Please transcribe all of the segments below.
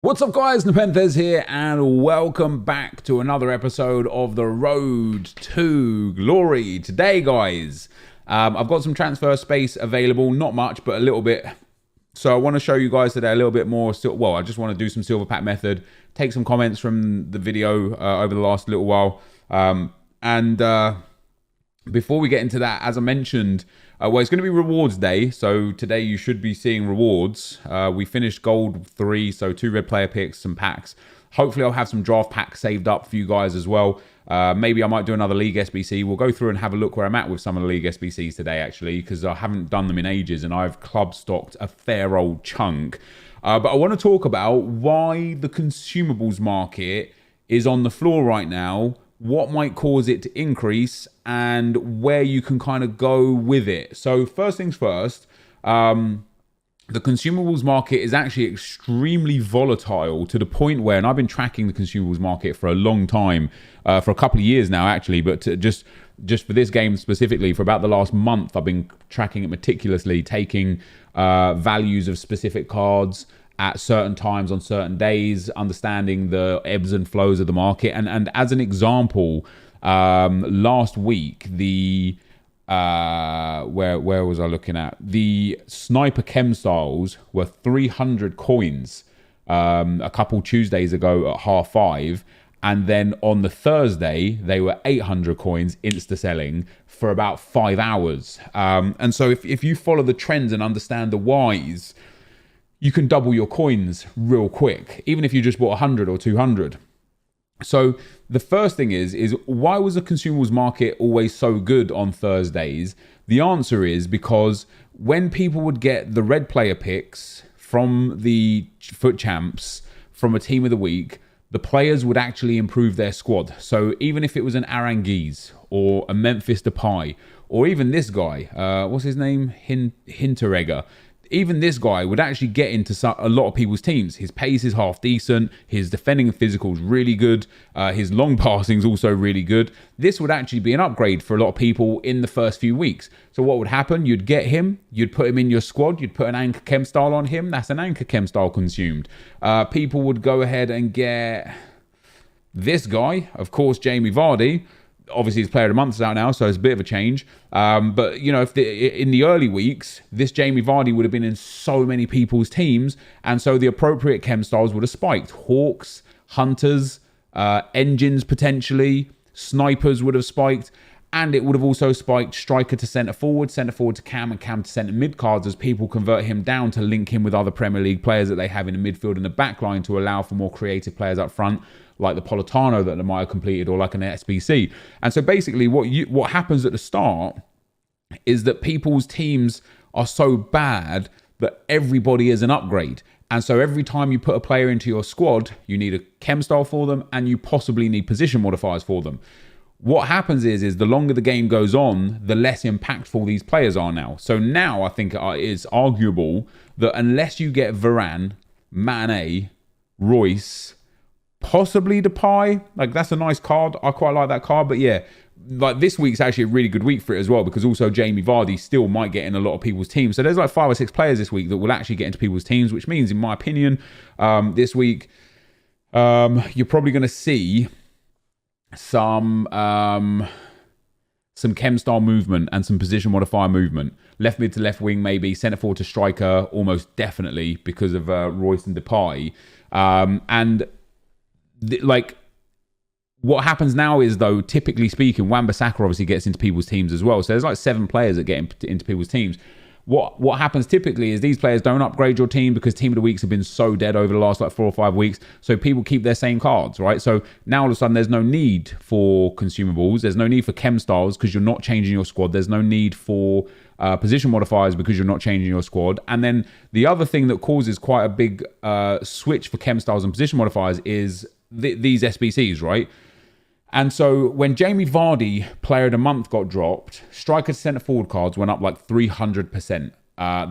What's up guys, NepentheZ here and welcome back to another episode of The Road to Glory. Today guys, I've got some transfer space available, not much but a little bit. So I want to show you guys today a little bit more, well I just want to do some silver pack method, take some comments from the video over the last little while. Before we get into that, as I mentioned, well, it's going to be rewards day. So today you should be seeing rewards. We finished gold 3, so 2 red player picks, some packs. Hopefully I'll have some draft packs saved up for you guys as well. Maybe I might do another league SBC. We'll go through and have a look where I'm at with some of the league SBCs today, actually, because I haven't done them in ages and I've club stocked a fair old chunk. But I want to talk about why the consumables market is on the floor right now, what might cause it to increase, and where you can kind of go with it. So first things first, the consumables market is actually extremely volatile to the point where, and I've been tracking the consumables market for a long time, for a couple of years now actually, but just for this game specifically, for about the last month, I've been tracking it meticulously, taking values of specific cards at certain times on certain days, understanding the ebbs and flows of the market. And as an example, last week, the where was I looking at? The sniper chem styles were 300 coins a couple Tuesdays ago at 5:30. And then on the Thursday, they were 800 coins insta-selling for about 5 hours. And so if you follow the trends and understand the whys, you can double your coins real quick, even if you just bought 100 or 200. So the first thing is why was the consumables market always so good on Thursdays? The answer is because when people would get the red player picks from the foot champs from a team of the week, the players would actually improve their squad. So even if it was an Aranguiz or a Memphis Depay, or even this guy, what's his name? Hinteregger. Even this guy would actually get into a lot of people's teams. His pace is half decent. His defending and physical is really good. His long passing is also really good. This would actually be an upgrade for a lot of people in the first few weeks. So what would happen? You'd get him. You'd put him in your squad. You'd put an anchor chem style on him. That's an anchor chem style consumed. People would go ahead and get this guy. Of course, Jamie Vardy. Obviously, his player of the month is out now, so it's a bit of a change. But, you know, in the early weeks, this Jamie Vardy would have been in so many people's teams. And so the appropriate chem styles would have spiked. Hawks, Hunters, Engines potentially, Snipers would have spiked. And it would have also spiked striker to centre forward to cam, and cam to centre mid cards as people convert him down to link him with other Premier League players that they have in the midfield and the back line to allow for more creative players up front, like the Politano that they might have completed, or like an SBC. And so basically what happens at the start is that people's teams are so bad that everybody is an upgrade. And so every time you put a player into your squad, you need a chem style for them, and you possibly need position modifiers for them. What happens is the longer the game goes on, the less impactful these players are now. So now I think it is arguable that unless you get Varane, Mane, Royce, possibly Depay, like that's a nice card. I quite like that card. But yeah, like this week's actually a really good week for it as well, because also Jamie Vardy still might get in a lot of people's teams. So there's like 5 or 6 players this week that will actually get into people's teams, which means, in my opinion, this week you're probably going to see some chem style movement and some position modifier movement. Left mid to left wing, maybe. Centre forward to striker, almost definitely, because of Royce and Depay. Like, what happens now is, though, typically speaking, Wan-Bissaka obviously gets into people's teams as well. So there's like 7 players that get into people's teams. What happens typically is these players don't upgrade your team because team of the weeks have been so dead over the last like 4 or 5 weeks. So people keep their same cards, right? So now all of a sudden there's no need for consumables. There's no need for chem styles because you're not changing your squad. There's no need for position modifiers because you're not changing your squad. And then the other thing that causes quite a big switch for chem styles and position modifiers is these SBCs, right? And so when Jamie Vardy player of the month got dropped, striker to centre forward cards went up like 300%.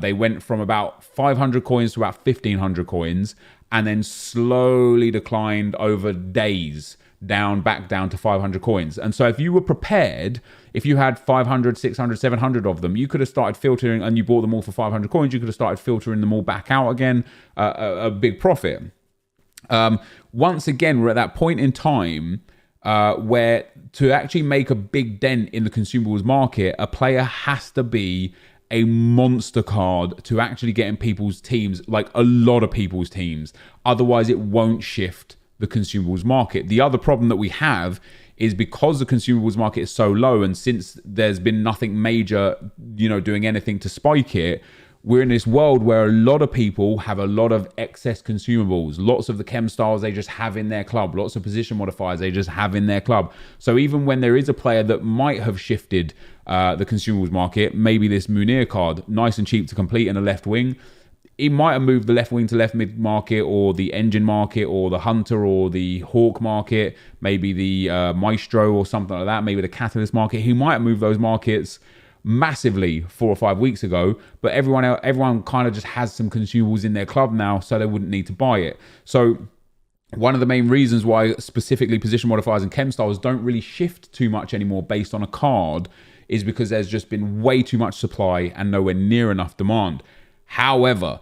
They went from about 500 coins to about 1,500 coins, and then slowly declined over days back down to 500 coins. And so if you were prepared, if you had 500, 600, 700 of them, you could have started filtering, and you bought them all for 500 coins, you could have started filtering them all back out again, a big profit. Once again, we're at that point in time where to actually make a big dent in the consumables market, a player has to be a monster card to actually get in people's teams, like a lot of people's teams. Otherwise, it won't shift the consumables market. The other problem that we have is because the consumables market is so low, and since there's been nothing major, doing anything to spike it, we're in this world where a lot of people have a lot of excess consumables, lots of the chem styles they just have in their club, lots of position modifiers they just have in their club. So even when there is a player that might have shifted the consumables market, maybe this Munir card, nice and cheap to complete in a left wing, it might have moved the left wing to left mid market, or the engine market, or the hunter, or the hawk market, maybe the maestro or something like that, maybe the catalyst market. He might have moved those markets massively 4 or 5 weeks ago, but everyone kind of just has some consumables in their club now, so they wouldn't need to buy it. So one of the main reasons why specifically position modifiers and chem styles don't really shift too much anymore based on a card is because there's just been way too much supply and nowhere near enough demand. However,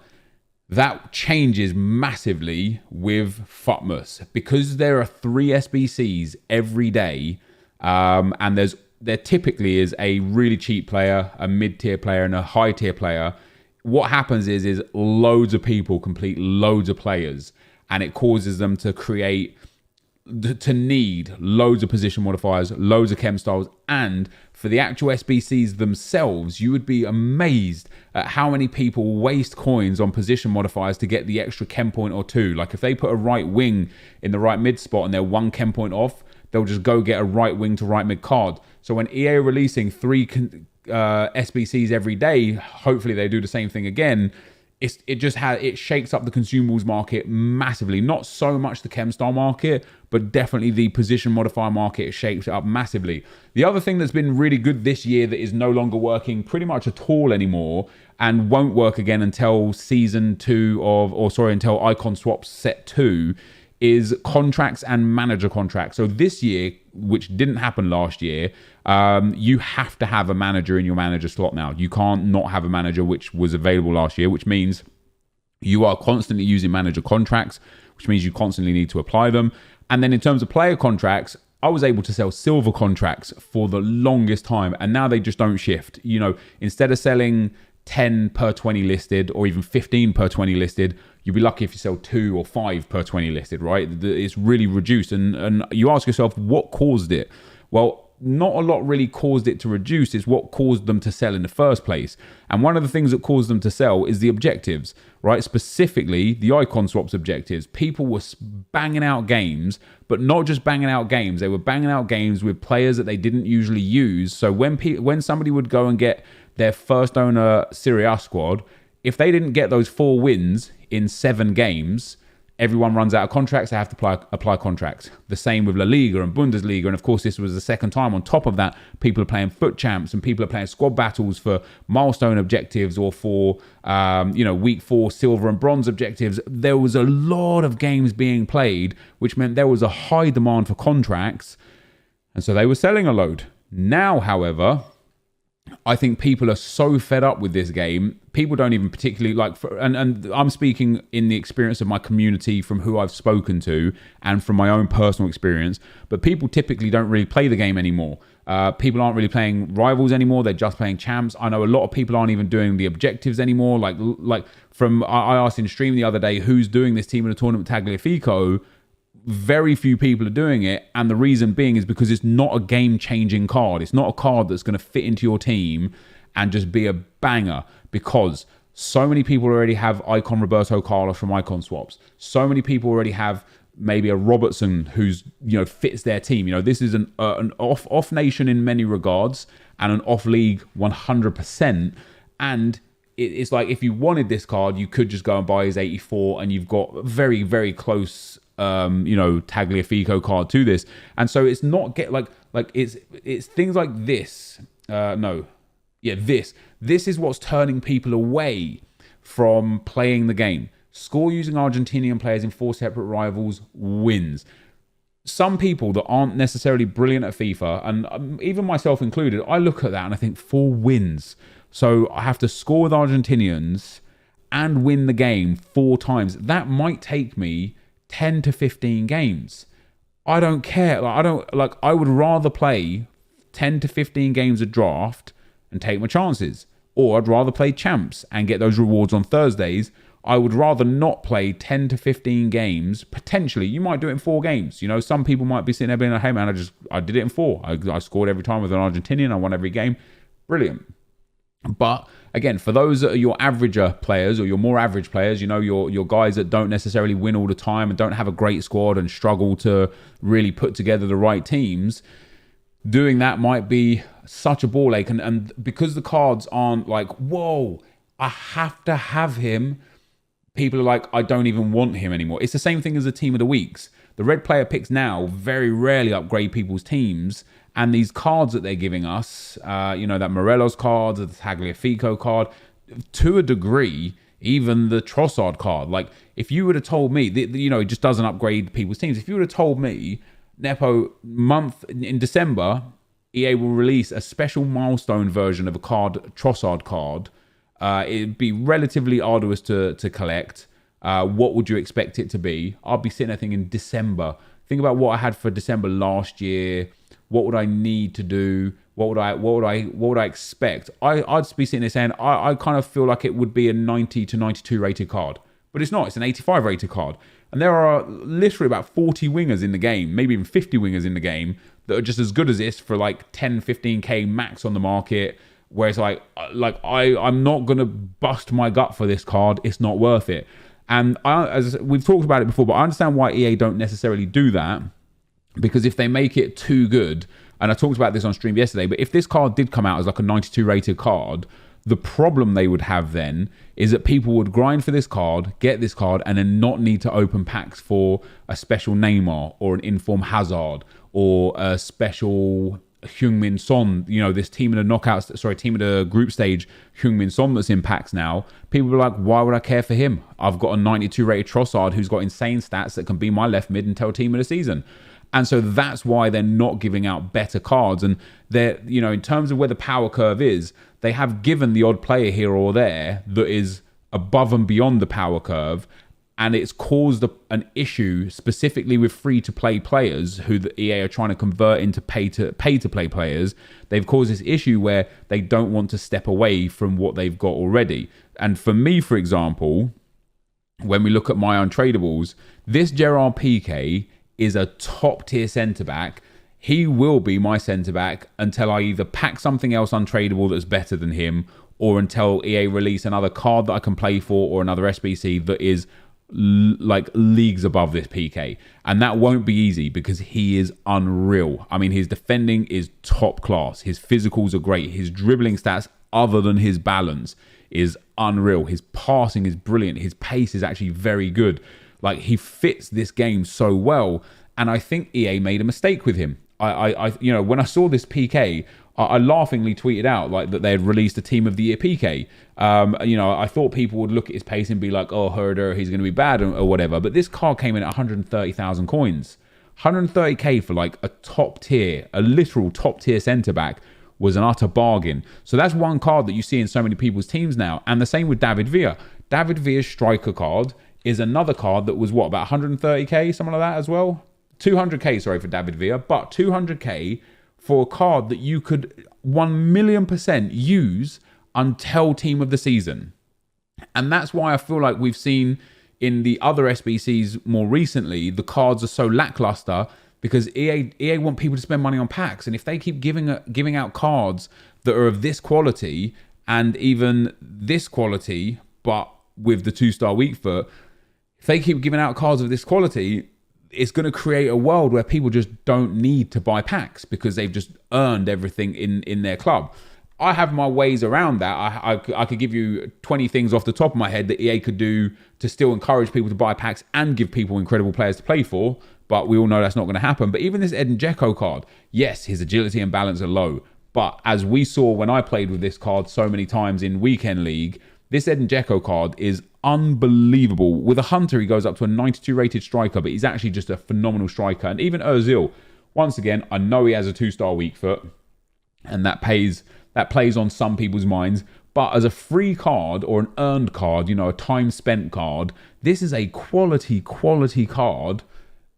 that changes massively with FUTMAS because there are 3 SBCs every day, and there typically is a really cheap player, a mid-tier player, and a high-tier player. What happens is loads of people complete loads of players, and it causes them to need loads of position modifiers, loads of chem styles, and for the actual SBCs themselves, you would be amazed at how many people waste coins on position modifiers to get the extra chem point or 2. Like if they put a right wing in the right mid spot and they're 1 chem point off, they'll just go get a right wing to right mid card. So when EA are releasing 3 SBCs every day, hopefully they do the same thing again. It shakes up the consumables market massively. Not so much the chem style market, but definitely the position modifier market shapes it up massively. The other thing that's been really good this year that is no longer working pretty much at all anymore and won't work again until until Icon Swaps Set 2 is contracts and manager contracts. So this year, which didn't happen last year, you have to have a manager in your manager slot now. You can't not have a manager, which was available last year, which means you are constantly using manager contracts, which means you constantly need to apply them. And then in terms of player contracts, I was able to sell silver contracts for the longest time, and now they just don't shift. Instead of selling 10 per 20 listed or even 15 per 20 listed, you'd be lucky if you sell 2 or 5 per 20 listed, right? It's really reduced. And you ask yourself, what caused it? Well, not a lot really caused it to reduce. It's what caused them to sell in the first place. And one of the things that caused them to sell is the objectives, right? Specifically, the icon swaps objectives. People were banging out games, but not just banging out games. They were banging out games with players that they didn't usually use. So when somebody would go and get their first owner Serie A squad, if they didn't get those 4 wins in 7 games, everyone runs out of contracts. They have to apply contracts. The same with La Liga and Bundesliga. And of course, this was the second time. On top of that, people are playing foot champs and people are playing squad battles for milestone objectives or for, week 4 silver and bronze objectives. There was a lot of games being played, which meant there was a high demand for contracts. And so they were selling a load. Now, however, I think people are so fed up with this game. People don't even particularly and I'm speaking in the experience of my community from who I've spoken to and from my own personal experience, but people typically don't really play the game anymore. People aren't really playing rivals anymore. They're just playing champs. I know a lot of people aren't even doing the objectives anymore. I asked in stream the other day, who's doing this team in a tournament Tagliafico? Very few people are doing it, and the reason being is because it's not a game-changing card. It's not a card that's going to fit into your team and just be a banger, because so many people already have Icon Roberto Carlos from Icon Swaps. So many people already have maybe a Robertson who's fits their team. This is an off nation in many regards and an off league 100%. And it's like if you wanted this card, you could just go and buy his 84, and you've got very, very close Tagliafico card to this. And so it's not it's things like this. This is what's turning people away from playing the game. Score using Argentinian players in 4 separate rivals wins. Some people that aren't necessarily brilliant at FIFA, and even myself included, I look at that and I think 4 wins. So I have to score with Argentinians and win the game 4 times. That might take me 10 to 15 games. I don't care. I would rather play 10 to 15 games of draft and take my chances. Or I'd rather play champs and get those rewards on Thursdays. I would rather not play 10 to 15 games. Potentially, you might do it in 4 games. You know, some people might be sitting there being like, hey man, I did it in 4. I scored every time with an Argentinian. I won every game. Brilliant. But again, for those that are your averager players or your more average players, you know, your guys that don't necessarily win all the time and don't have a great squad and struggle to really put together the right teams, doing that might be such a ball ache. And because the cards aren't like, whoa, I have to have him, people are like, I don't even want him anymore. It's the same thing as the team of the weeks. The red player picks now very rarely upgrade people's teams. And these cards that they're giving us, you know, that Morelos card, the Tagliafico card, to a degree, even the Trossard card. Like, if you would have told me, you know, it just doesn't upgrade people's teams. If you would have told me, Nepo, in December, EA will release a special milestone version of a Trossard card. It'd be relatively arduous to collect. What would you expect it to be? I'll be sitting there thinking December. Think about what I had for December last year. What would I need to do? What would I expect? I'd be sitting there saying I kind of feel like it would be a 90 to 92 rated card, but it's not. It's an 85 rated card, and there are literally about 40 wingers in the game, maybe even 50 wingers in the game that are just as good as this for like 10, 15k max on the market. Where it's like I'm not gonna bust my gut for this card. It's not worth it. And as we've talked about it before, but I understand why EA don't necessarily do that. Because if they make it too good, and I talked about this on stream yesterday, but if this card did come out as like a 92 rated card, the problem they would have then is that people would grind for this card, get this card, and then not need to open packs for a special Neymar or an inform Hazard or a special Heung-min Son, you know, this team of the group stage Heung-min Son that's in packs now. People are like, why would I care for him? I've got a 92 rated Trossard who's got insane stats that can be my left mid until team of the season. And so that's why they're not giving out better cards. And they're, you know, in terms of where the power curve is, they have given the odd player here or there that is above and beyond the power curve. And it's caused an issue specifically with free-to-play players who the EA are trying to convert into pay-to-play players. They've caused this issue where they don't want to step away from what they've got already. And for me, for example, when we look at my untradables, this Gerard Piqué is a top-tier centre-back. He will be my centre-back until I either pack something else untradable that's better than him, or until EA release another card that I can play for, or another SBC that is like leagues above this PK. And that won't be easy because he is unreal. I mean, his defending is top class. His physicals are great. His dribbling stats, other than his balance, is unreal. His passing is brilliant. His pace is actually very good. Like, he fits this game so well, and I think EA made a mistake with him. I you know, when I saw this PK, I laughingly tweeted out like that they had released a Team of the Year PK. You know, I thought people would look at his pace and be like, "Oh, Herder, he's going to be bad" or whatever. But this card came in at 130,000 coins, 130k for like a top tier, a literal top tier centre back was an utter bargain. So that's one card that you see in so many people's teams now, and the same with David Villa. David Villa's striker card is another card that was what, about 130k, something like that as well. 200k, sorry, for David Villa, but 200k for a card that you could 1,000,000% use until team of the season. And that's why I feel like we've seen in the other SBCs more recently, the cards are so lackluster because EA want people to spend money on packs. And if they keep giving out cards that are of this quality and even this quality, but with the 2-star weak foot, if they keep giving out cards of this quality, it's going to create a world where people just don't need to buy packs because they've just earned everything in their club. I have my ways around that. I could give you 20 things off the top of my head that EA could do to still encourage people to buy packs and give people incredible players to play for, but we all know that's not going to happen. But even this Edin Dzeko card, yes, his agility and balance are low, but as we saw when I played with this card so many times in Weekend League, this Edin Dzeko card is unbelievable. With a Hunter, he goes up to a 92 rated striker, but he's actually just a phenomenal striker. And even Ozil, once again, I know he has a 2-star weak foot, and that plays on some people's minds, But as a free card or an earned card, you know, a time spent card, this is a quality card.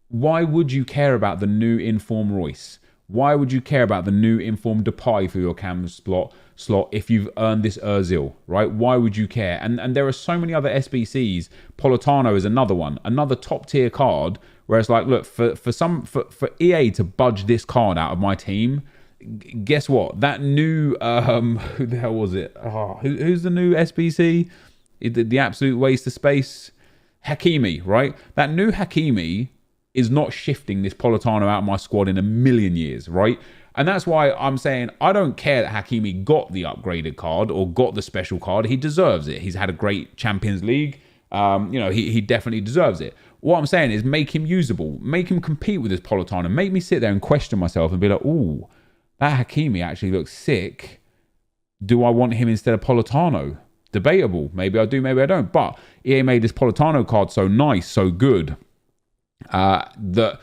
Why would you care about the new inform Royce? Why would you care about the new inform Depay for your cam slot if you've earned this Ozil, right? Why would you care? And there are so many other SBCs. Politano is another one, another top tier card where it's like, look, for EA to budge this card out of my team, guess what? That new who the hell was it? Oh, who's the new SBC? The absolute waste of space, Hakimi, right? That new Hakimi is not shifting this Politano out of my squad in a million years, right? And that's why I'm saying I don't care that Hakimi got the upgraded card or got the special card. He deserves it. He's had a great Champions League. You know, he definitely deserves it. What I'm saying is make him usable. Make him compete with this Politano. Make me sit there and question myself and be like, ooh, that Hakimi actually looks sick. Do I want him instead of Politano? Debatable. Maybe I do, maybe I don't. But EA made this Politano card so nice, so good, that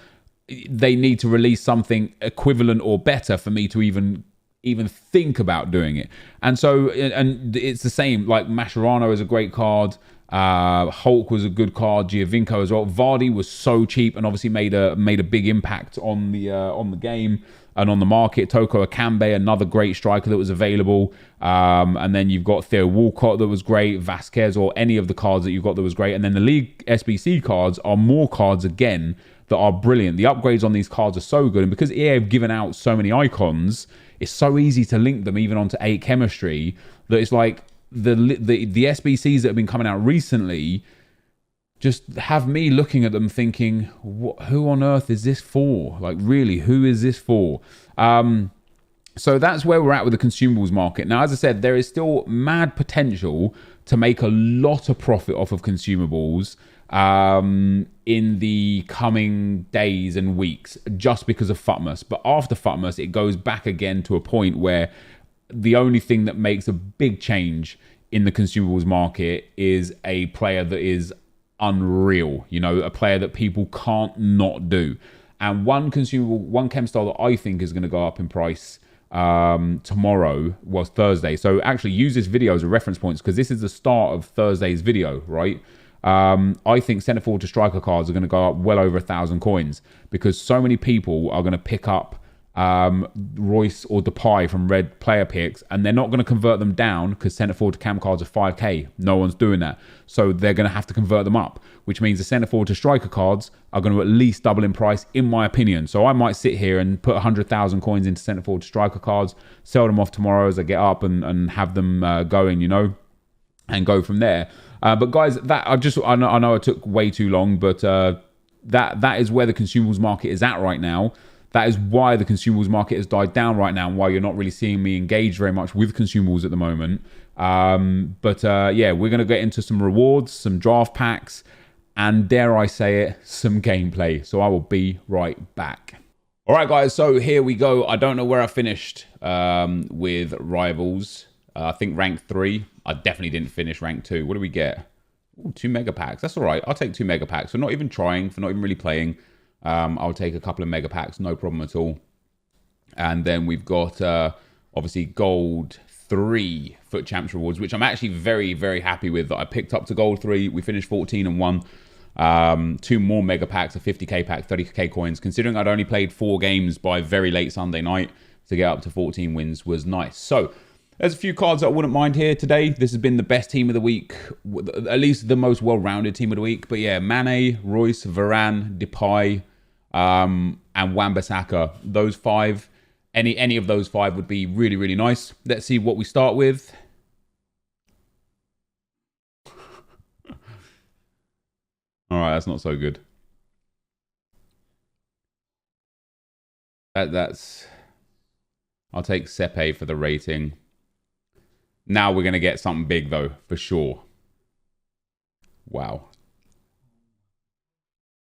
they need to release something equivalent or better for me to even think about doing it. And so, and it's the same, like Mascherano is a great card, Hulk was a good card, Giovinco as well. Vardy was so cheap and obviously made a big impact on the game and on the market. Toko Akambe, another great striker that was available. And then you've got Theo Walcott that was great, Vasquez, or any of the cards that you've got that was great. And then the League SBC cards are more cards again that are brilliant. The upgrades on these cards are so good. And because EA have given out so many icons, it's so easy to link them even onto 8 chemistry that it's like the SBCs that have been coming out recently just have me looking at them thinking, who on earth is this for? Like, really, who is this for? So that's where we're at with the consumables market. Now, as I said, there is still mad potential to make a lot of profit off of consumables in the coming days and weeks just because of Futmas. But after Futmas, it goes back again to a point where the only thing that makes a big change in the consumables market is a player that is unreal, you know, a player that people can't not do. And one chem style that I think is going to go up in price tomorrow was Thursday. So actually use this video as a reference point because this is the start of Thursday's video, right? I think centre forward to striker cards are going to go up well over 1,000 coins because so many people are going to pick up Royce or Depay from red player picks and they're not going to convert them down because centre forward to cam cards are 5k. No one's doing that. So they're going to have to convert them up, which means the centre forward to striker cards are going to at least double in price, in my opinion. So I might sit here and put 100,000 coins into centre forward to striker cards, sell them off tomorrow as I get up and have them going, you know, and go from there. But guys, that I know I took way too long, but that is where the consumables market is at right now. That is why the consumables market has died down right now and why you're not really seeing me engage very much with consumables at the moment. Yeah, we're going to get into some rewards, some draft packs, and dare I say it, some gameplay. So I will be right back. All right, guys, so here we go. I don't know where I finished with Rivals. I think rank 3. I definitely didn't finish rank 2. What do we get? Ooh, 2 mega packs. That's all right. I'll take 2 mega packs. For not even trying, for not even really playing. I'll take a couple of mega packs, no problem at all. And then we've got obviously gold 3 foot champs rewards, which I'm actually very, very happy with that I picked up to gold 3. We finished 14 and 1. 2 more mega packs, a 50k pack, 30k coins. Considering I'd only played 4 games by very late Sunday night, to get up to 14 wins was nice. So there's a few cards that I wouldn't mind here today. This has been the best team of the week, at least the most well-rounded team of the week. But yeah, Mane, Royce, Varane, Depay, and Wan-Bissaka. Those 5, any of those 5 would be really, really nice. Let's see what we start with. All right, that's not so good. That's. I'll take Sepe for the rating. Now we're going to get something big, though, for sure. Wow.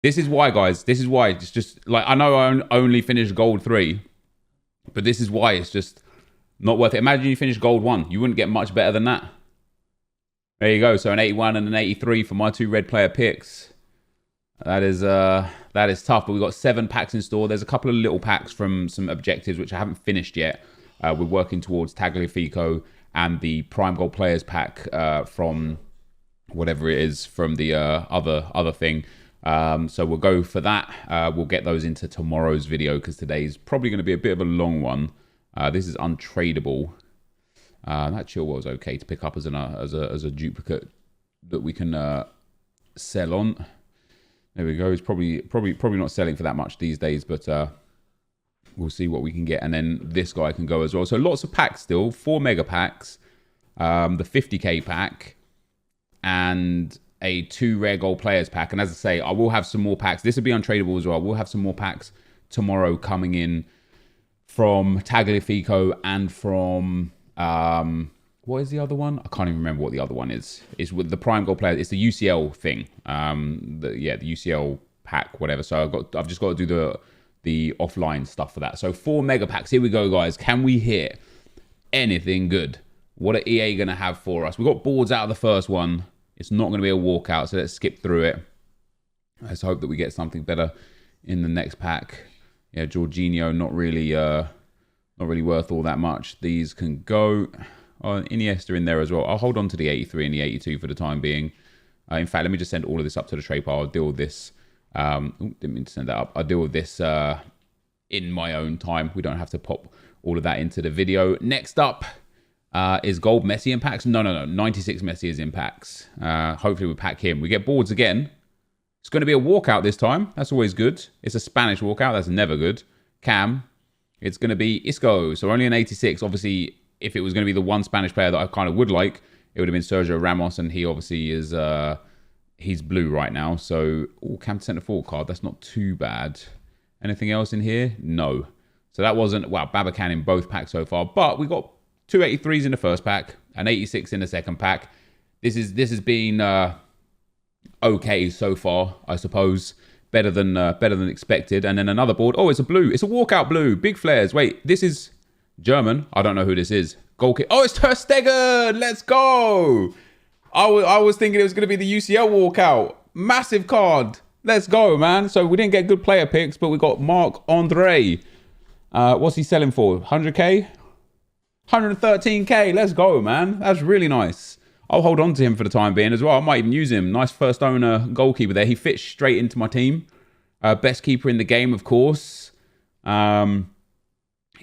This is why, guys. This is why. It's just, like, I know I only finished gold 3. But this is why it's just not worth it. Imagine you finish gold 1. You wouldn't get much better than that. There you go. So an 81 and an 83 for my 2 red player picks. That is tough. But we've got 7 packs in store. There's a couple of little packs from some objectives, which I haven't finished yet. We're working towards Tagliafico and the Prime Gold Players pack from whatever it is from the other thing. So we'll go for that. We'll get those into tomorrow's video because today's probably going to be a bit of a long one. This is untradeable. That Chilwell is okay to pick up as a duplicate that we can sell on. There we go. It's probably not selling for that much these days, but we'll see what we can get. And then this guy can go as well. So lots of packs still. 4 mega packs, the 50k pack, and a 2 rare gold players pack. And as I say, I will have some more packs. This will be untradeable as well. We'll have some more packs tomorrow coming in from Tagliafico and from what is the other one? I can't even remember what the other one is. It's with the Prime Gold Players. It's the UCL thing. The UCL pack, whatever. So I've just got to do the offline stuff for that. So 4 mega packs. Here we go, guys. Can we hit anything good? What are EA going to have for us? We got boards out of the first one. It's not going to be a walkout, so let's skip through it. Let's hope that we get something better in the next pack. Yeah, Jorginho, not really worth all that much. These can go. Oh, Iniesta in there as well. I'll hold on to the 83 and the 82 for the time being. In fact, let me just send all of this up to the trade pile. I'll deal with this. Didn't mean to send that up. I'll deal with this in my own time. We don't have to pop all of that into the video. Next up is gold Messi in packs. No. 96 Messi is in packs. Hopefully we pack him. We get boards again. It's going to be a walkout this time. That's always good. It's a Spanish walkout. That's never good. Cam. It's going to be Isco. So only an 86. Obviously, if it was going to be the one Spanish player that I kind of would like, it would have been Sergio Ramos, and he obviously is he's blue right now. So Cam centre forward card. That's not too bad. Anything else in here? No. So that wasn't Babacan in both packs so far, but we got 2 83s in the first pack, an 86 in the second pack. This has been okay so far, I suppose. Better than expected. And then another board. Oh, it's a blue. It's a walkout blue. Big flares. Wait, this is German. I don't know who this is. Goal kick. Oh, it's Ter Stegen. Let's go. I was thinking it was going to be the UCL walkout. Massive card. Let's go, man. So we didn't get good player picks, but we got Marc-Andre. What's he selling for? 100k? 113k. Let's go, man. That's really nice. I'll hold on to him for the time being as well. I might even use him. Nice first owner goalkeeper there. He fits straight into my team. Best keeper in the game, of course.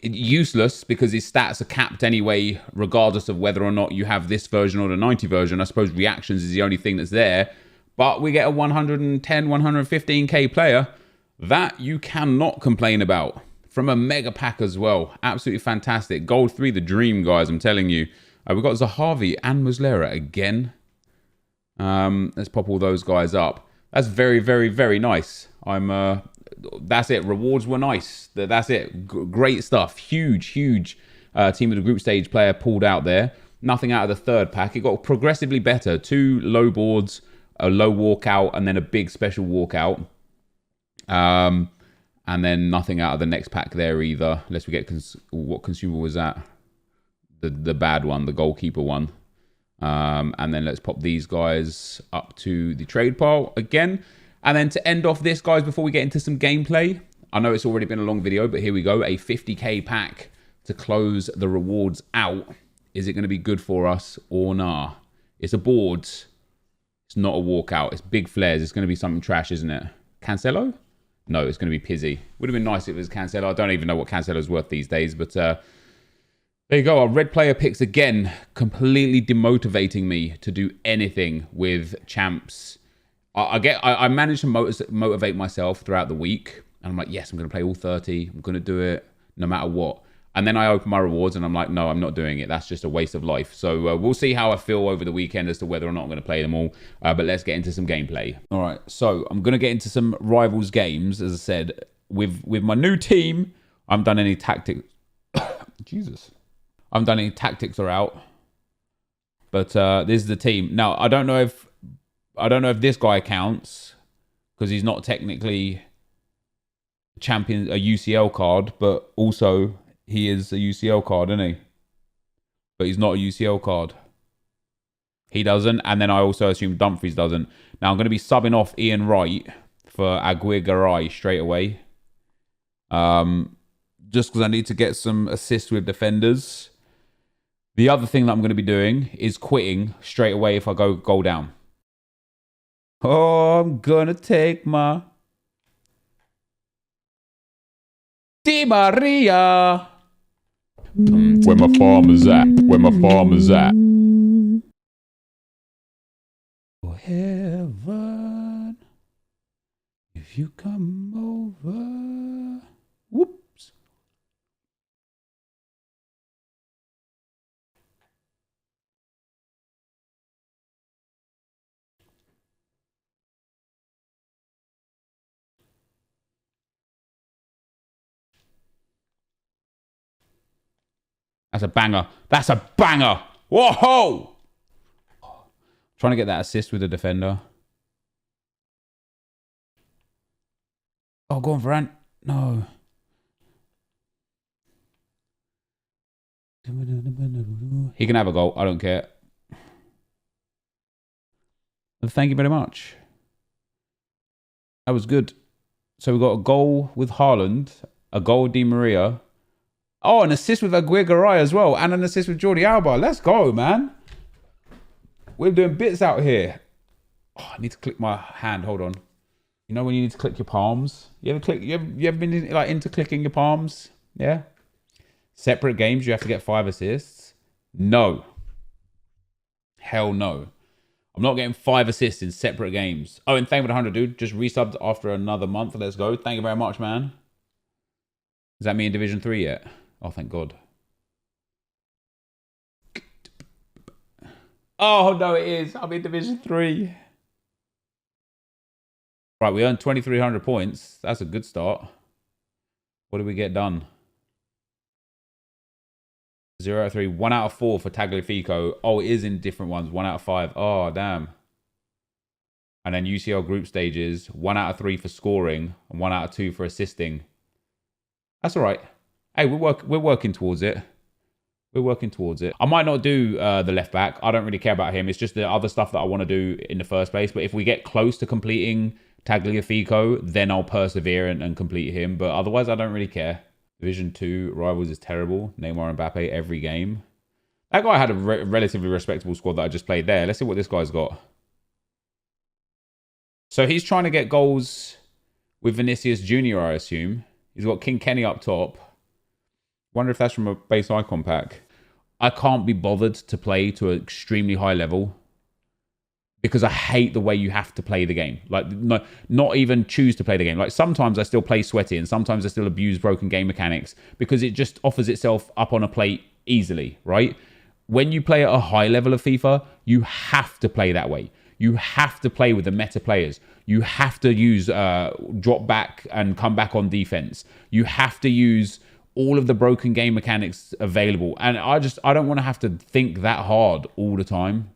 Useless because his stats are capped anyway, regardless of whether or not you have this version or the 90 version. I suppose reactions is the only thing that's there. But we get a 110, 115k player. That you cannot complain about. From a mega pack as well. Absolutely fantastic. Gold 3, the dream, guys. I'm telling you. We've got Zahavi and Muslera again. Let's pop all those guys up. That's very, very, very nice. That's it. Rewards were nice. That's it. Great stuff. Huge team of the group stage player pulled out there. Nothing out of the third pack. It got progressively better. 2 low boards, a low walkout, and then a big special walkout. And then nothing out of the next pack there either. Unless we get what consumable was that? The bad one, the goalkeeper one. And then let's pop these guys up to the trade pile again. And then to end off this, guys, before we get into some gameplay, I know it's already been a long video, but here we go. A 50k pack to close the rewards out. Is it going to be good for us or nah? It's a board. It's not a walkout. It's big flares. It's going to be something trash, isn't it? Cancelo? No, it's going to be Pizzi. Would have been nice if it was Cancelo. I don't even know what Cancelo's worth these days, but there you go. Our red player picks again, completely demotivating me to do anything with champs. I managed to motivate myself throughout the week, and I'm like, yes, I'm going to play all 30. I'm going to do it no matter what. And then I open my rewards, and I'm like, no, I'm not doing it. That's just a waste of life. So we'll see how I feel over the weekend as to whether or not I'm going to play them all. But let's get into some gameplay. All right, so I'm going to get into some rivals games, as I said, with my new team. I haven't done any tactics. Jesus. I haven't done any tactics are out, but this is the team. Now I don't know if this guy counts because he's not technically a UCL card, but also he is a UCL card, isn't he? But he's not a UCL card. He doesn't, and then I also assume Dumfries doesn't. Now I'm going to be subbing off Ian Wright for Aguirre straight away, just because I need to get some assists with defenders. The other thing that I'm going to be doing is quitting straight away if I go goal down. Oh, I'm going to take my Di Maria. Where my farmers at? Where my farmers at? Oh, heaven, if you come over. Whoops. That's a banger. That's a banger. Whoa! Trying to get that assist with the defender. Oh, go on, Varane. No. He can have a goal. I don't care. Thank you very much. That was good. So we got a goal with Haaland, a goal with Di Maria. Oh, an assist with Aguirre as well, and an assist with Jordi Alba. Let's go, man. We're doing bits out here. Oh, I need to click my hand. Hold on. You know when you need to click your palms? You ever click? You ever been like into clicking your palms? Yeah. Separate games, you have to get 5 assists. No. Hell no. I'm not getting 5 assists in separate games. Oh, and thank you for the 100, dude. Just resubbed after another month. Let's go. Thank you very much, man. Is that me in Division 3 yet? Oh, thank God. Oh, no, it is. I'm in Division 3. Right, we earned 2,300 points. That's a good start. What did we get done? 0 out of 3. 1 out of 4 for Tagliafico. Oh, it is in different ones. 1 out of 5. Oh, damn. And then UCL group stages. 1 out of 3 for scoring. And 1 out of 2 for assisting. That's all right. Hey, we're working towards it. We're working towards it. I might not do the left back. I don't really care about him. It's just the other stuff that I want to do in the first place. But if we get close to completing Tagliafico, then I'll persevere and complete him. But otherwise, I don't really care. Division 2 rivals is terrible. Neymar and Mbappe every game. That guy had a relatively respectable squad that I just played there. Let's see what this guy's got. So he's trying to get goals with Vinicius Jr., I assume. He's got King Kenny up top. Wonder if that's from a base icon pack. I can't be bothered to play to an extremely high level because I hate the way you have to play the game. Like, no, not even choose to play the game. Like, sometimes I still play sweaty and sometimes I still abuse broken game mechanics because it just offers itself up on a plate easily, right? When you play at a high level of FIFA, you have to play that way. You have to play with the meta players. You have to use drop back and come back on defense. You have to use all of the broken game mechanics available. And I don't want to have to think that hard all the time.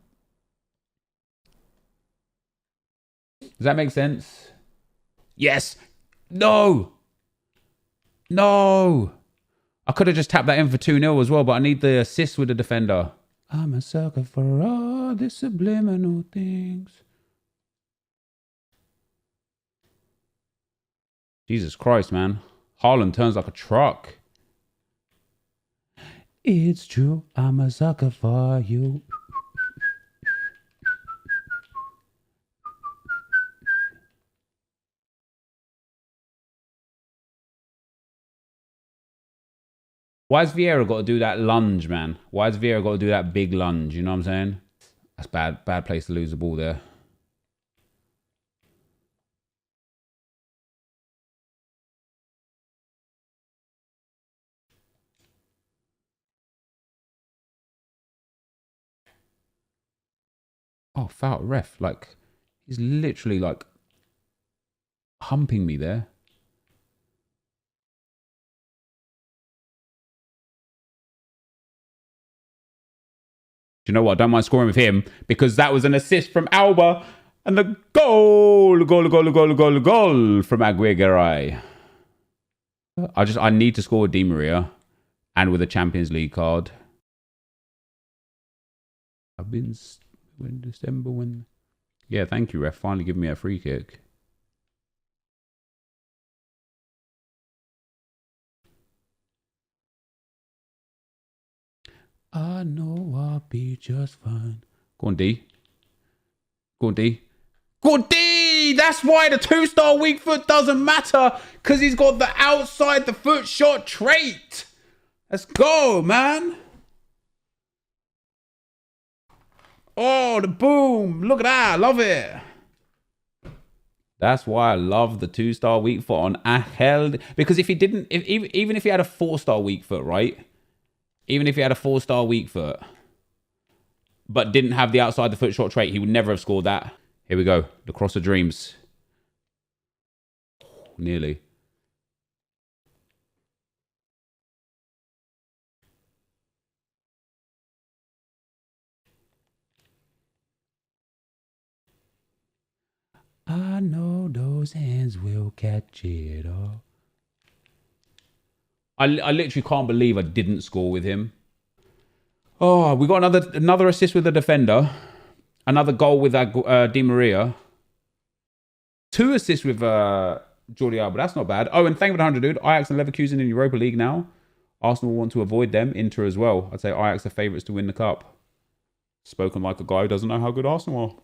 Does that make sense? Yes. No. No. I could have just tapped that in for 2-0 as well, but I need the assist with the defender. I'm a sucker for all the subliminal things. Jesus Christ, man. Haaland turns like a truck. It's true, I'm a sucker for you. Why has Vieira got to do that lunge, man? Why has Vieira got to do that big lunge? You know what I'm saying? That's bad. Bad place to lose the ball there. Oh, foul ref. Like, he's literally like humping me there. Do you know what? I don't mind scoring with him because that was an assist from Alba and the goal from Aguirre. I need to score with Di Maria and with a Champions League card. I've been in December when. Yeah, thank you, ref. Finally giving me a free kick. I know I'll be just fine. Go on, D. Go on, D. Go on, D! That's why the 2-star weak foot doesn't matter. Because he's got the outside the foot shot trait. Let's go, man. Oh, the boom. Look at that. I love it. That's why I love the 2-star weak foot on Angel. Because if he didn't, even if he had a 4-star weak foot, right? Even if he had a 4-star weak foot, but didn't have the outside the foot shot trait, he would never have scored that. Here we go. The cross of dreams. Nearly. I know those hands will catch it all. I literally can't believe I didn't score with him. Oh, we got another assist with the defender. Another goal with Di Maria. 2 assists with Jordi Alba. That's not bad. Oh, and thank you for the 100, dude. Ajax and Leverkusen in Europa League now. Arsenal want to avoid them. Inter as well. I'd say Ajax are favourites to win the cup. Spoken like a guy who doesn't know how good Arsenal are.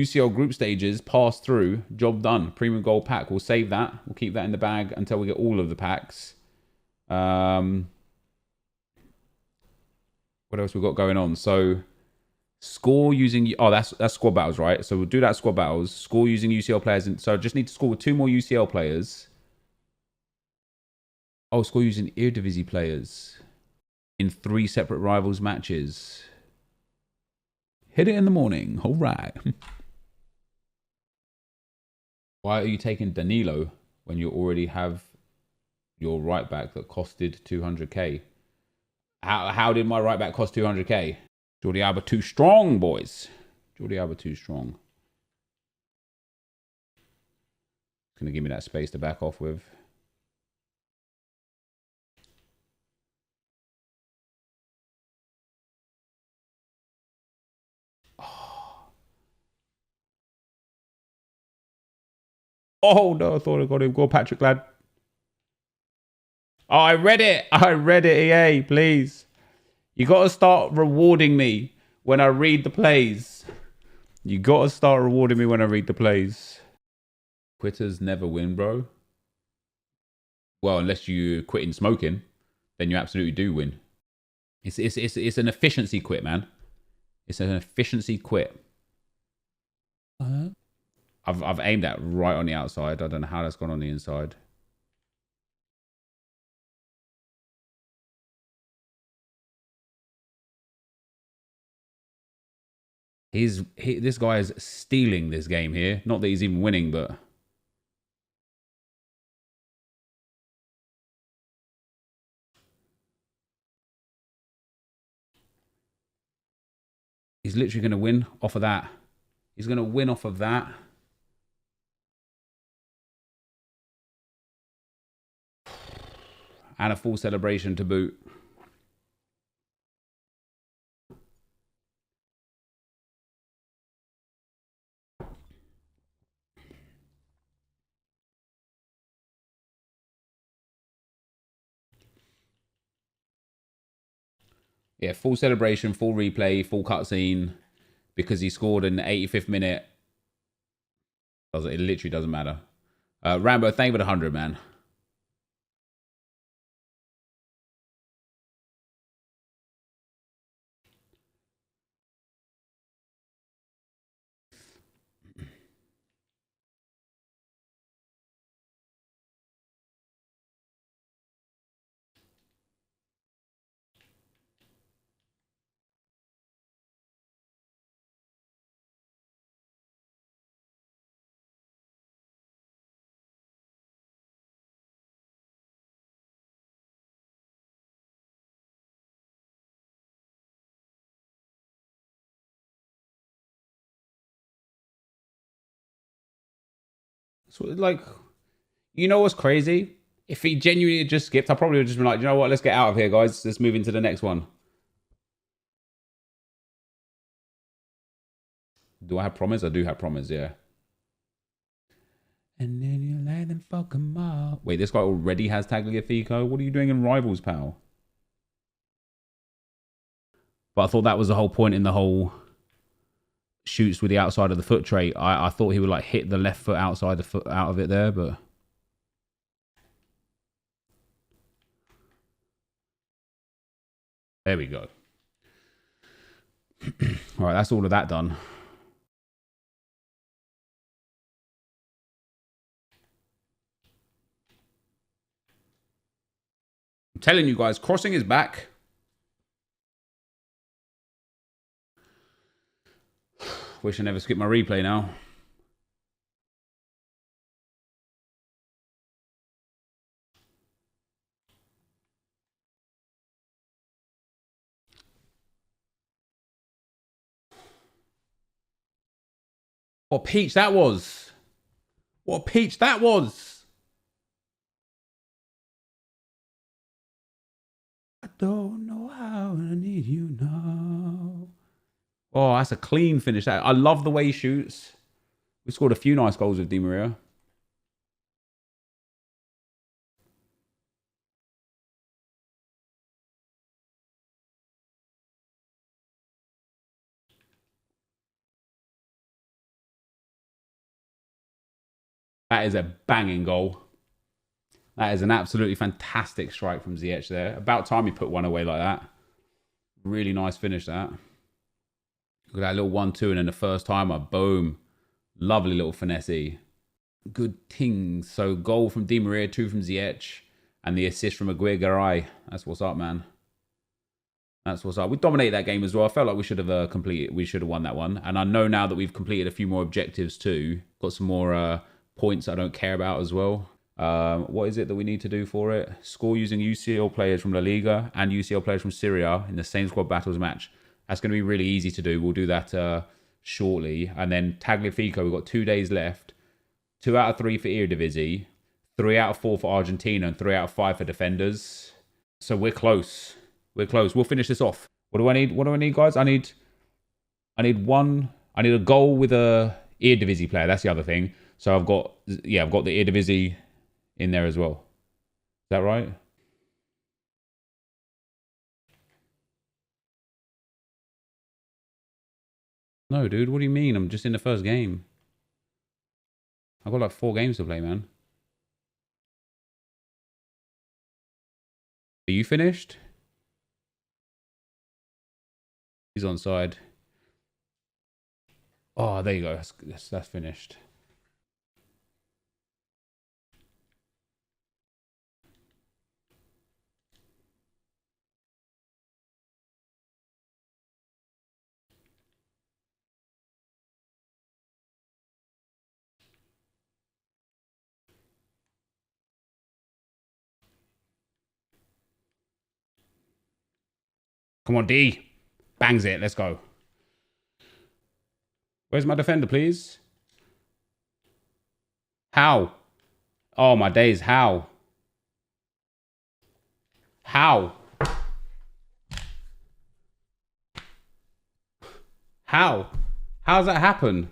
UCL group stages, pass through, job done. Premium gold pack, we'll save that. We'll keep that in the bag until we get all of the packs. What else we got going on? So, score using... Oh, that's squad battles, right? So, we'll do that squad battles. Score using UCL players. So, I just need to score with 2 more UCL players. Oh, score using Eredivisie players. In 3 separate rivals matches. Hit it in the morning. All right. Why are you taking Danilo when you already have your right back that costed 200k? How did my right back cost 200k? Jordi Alba too strong, boys. Jordi Alba too strong. Gonna give me that space to back off with. Oh no, I thought I got him. Go Patrick, lad. Oh, I read it. I read it, EA, please. You got to start rewarding me when I read the plays. You got to start rewarding me when I read the plays. Quitters never win, bro. Well, unless you quitting smoking, then you absolutely do win. It's an efficiency quit, man. It's an efficiency quit. I've aimed that right on the outside. I don't know how that's gone on the inside. This guy is stealing this game here. Not that he's even winning, but he's literally going to win off of that. He's going to win off of that. And a full celebration to boot. Yeah, full celebration, full replay, full cutscene. Because he scored in the 85th minute. It literally doesn't matter. Rambo, thank you for the 100, man. So, like, you know what's crazy? If he genuinely just skipped, I probably would just been like, you know what? Let's get out of here, guys. Let's move into the next one. Do I have promise? I do have promise, yeah. And then you let them fuck him up. Wait, this guy already has Tagliafico? What are you doing in Rivals, pal? But I thought that was the whole point in the whole shoots with the outside of the foot trait. I thought he would like hit the left foot outside the foot out of it there, but there we go. All right, that's all of that done. I'm telling you guys, crossing is back. Wish I never skipped my replay now. What a peach that was. What a peach that was. I don't know how I need you now. Oh, that's a clean finish. I love the way he shoots. We scored a few nice goals with Di Maria. That is a banging goal. That is an absolutely fantastic strike from ZH there. About time he put one away like that. Really nice finish, that. Look at that little 1-2 and then the first timer. Boom. Lovely little finesse. Good things. So goal from Di Maria, 2 from ZH, and the assist from Aguirre Garay. That's what's up, man. That's what's up. We dominated that game as well. I felt like we should have completed. We should have won that one. And I know now that we've completed a few more objectives too. Got some more points I don't care about as well. What is it that we need to do for it? Score using UCL players from La Liga and UCL players from Syria in the same squad battles match. That's going to be really easy to do. We'll do that shortly. And then Tagliafico, we've got 2 days left. 2 out of 3 for Eredivisie. 3 out of 4 for Argentina. And 3 out of 5 for defenders. So we're close. We're close. We'll finish this off. What do I need? What do I need, guys? I need a goal with a Eredivisie player. That's the other thing. So I've got the Eredivisie in there as well. Is that right? No, dude. What do you mean? I'm just in the first game. I've got like 4 games to play, man. Are you finished? He's on side. Oh, there you go. That's finished. Come on, D. Bangs it. Let's go. Where's my defender, please? How? Oh, my days. How? How? How? How's that happen?